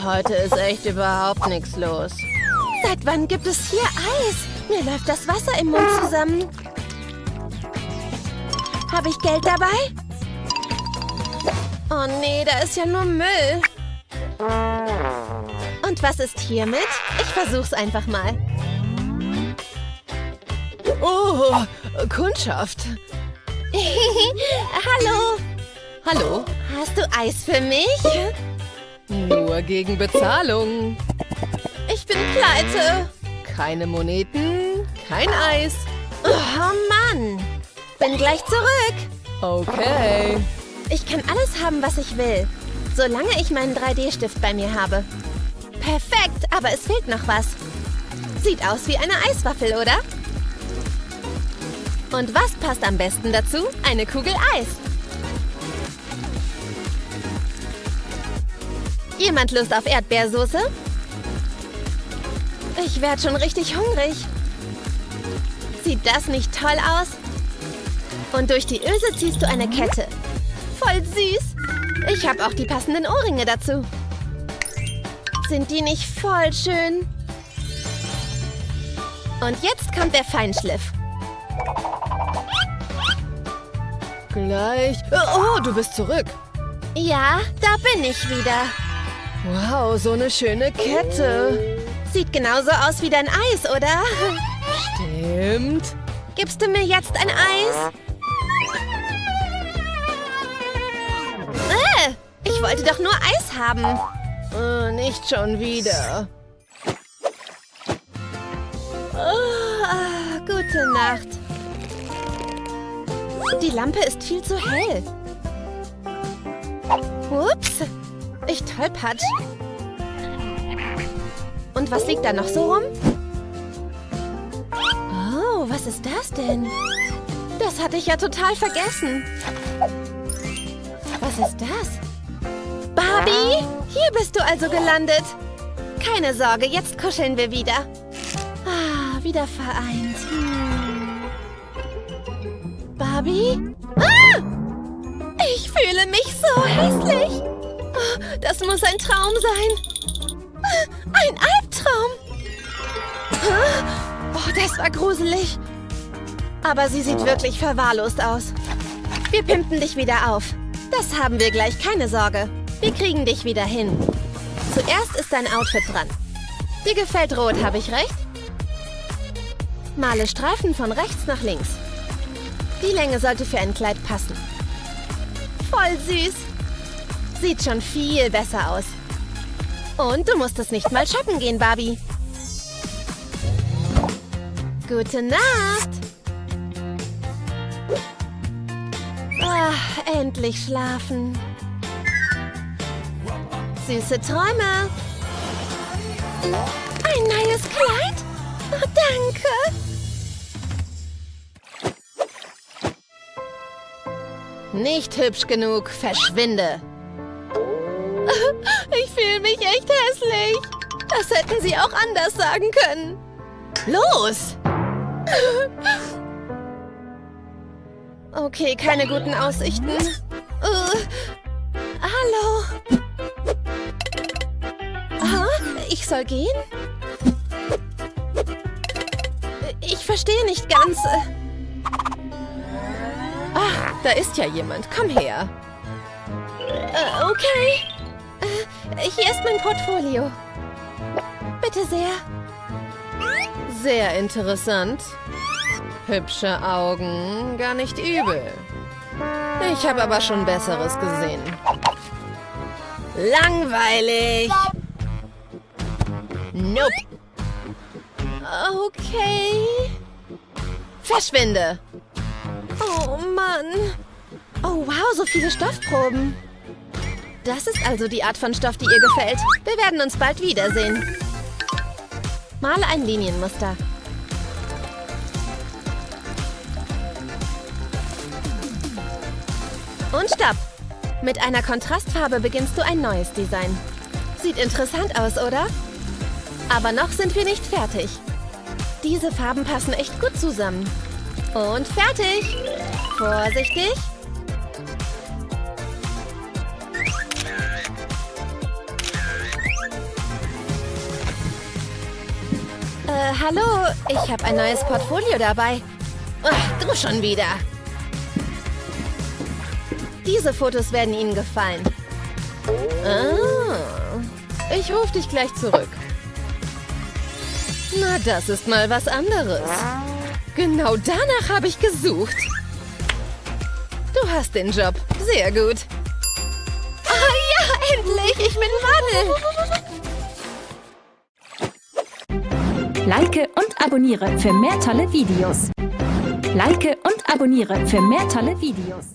Heute ist echt überhaupt nichts los. Seit wann gibt es hier Eis? Mir läuft das Wasser im Mund zusammen. Habe ich Geld dabei? Oh nee, da ist ja nur Müll. Und was ist hiermit? Ich versuch's einfach mal. Oh, Kundschaft. Hallo. Hallo? Hast du Eis für mich? Nur gegen Bezahlung. Ich bin pleite. Keine Moneten, kein Eis. Oh Mann. Bin gleich zurück. Okay. Ich kann alles haben, was ich will. Solange ich meinen 3D-Stift bei mir habe. Perfekt, aber es fehlt noch was. Sieht aus wie eine Eiswaffel, oder? Und was passt am besten dazu? Eine Kugel Eis. Jemand Lust auf Erdbeersoße? Ich werde schon richtig hungrig. Sieht das nicht toll aus? Und durch die Öse ziehst du eine Kette. Voll süß. Ich habe auch die passenden Ohrringe dazu. Sind die nicht voll schön? Und jetzt kommt der Feinschliff. Gleich. Oh, du bist zurück. Ja, da bin ich wieder. Wow, so eine schöne Kette. Sieht genauso aus wie dein Eis, oder? Stimmt. Gibst du mir jetzt ein Eis? Ich wollte doch nur Eis haben. Nicht schon wieder. Gute Nacht. Die Lampe ist viel zu hell. Ups, ich tollpatsch. Und was liegt da noch so rum? Oh, was ist das denn? Das hatte ich ja total vergessen. Was ist das? Barbie, hier bist du also gelandet. Keine Sorge, jetzt kuscheln wir wieder. Wieder vereint. Barbie? Ich fühle mich so hässlich. Das muss ein Traum sein. Ein Albtraum. Oh, das war gruselig. Aber sie sieht wirklich verwahrlost aus. Wir pimpen dich wieder auf. Das haben wir gleich, keine Sorge. Wir kriegen dich wieder hin. Zuerst ist dein Outfit dran. Dir gefällt Rot, habe ich recht? Male Streifen von rechts nach links. Die Länge sollte für ein Kleid passen. Voll süß. Sieht schon viel besser aus. Und du musst es nicht mal shoppen gehen, Barbie. Gute Nacht. Endlich schlafen. Süße Träume. Ein neues Kleid? Oh, danke. Nicht hübsch genug, verschwinde. Ich fühle mich echt hässlich. Das hätten sie auch anders sagen können. Los! Okay, keine guten Aussichten. Hallo. Ich soll gehen? Ich verstehe nicht ganz. Ach, da ist ja jemand. Komm her. Okay. Hier ist mein Portfolio. Bitte sehr. Sehr interessant. Hübsche Augen, gar nicht übel. Ich habe aber schon Besseres gesehen. Langweilig. Nope. Okay. Verschwinde. Oh Mann. Oh wow, so viele Stoffproben. Das ist also die Art von Stoff, die ihr gefällt. Wir werden uns bald wiedersehen. Male ein Linienmuster. Und stopp! Mit einer Kontrastfarbe beginnst du ein neues Design. Sieht interessant aus, oder? Aber noch sind wir nicht fertig. Diese Farben passen echt gut zusammen. Und fertig! Vorsichtig! Hallo, ich habe ein neues Portfolio dabei. Ach, du schon wieder. Diese Fotos werden Ihnen gefallen. Ah, ich rufe dich gleich zurück. Na, das ist mal was anderes. Genau danach habe ich gesucht. Du hast den Job. Sehr gut. Oh ja, endlich! Ich bin Model! Like und abonniere für mehr tolle Videos. Like und abonniere für mehr tolle Videos.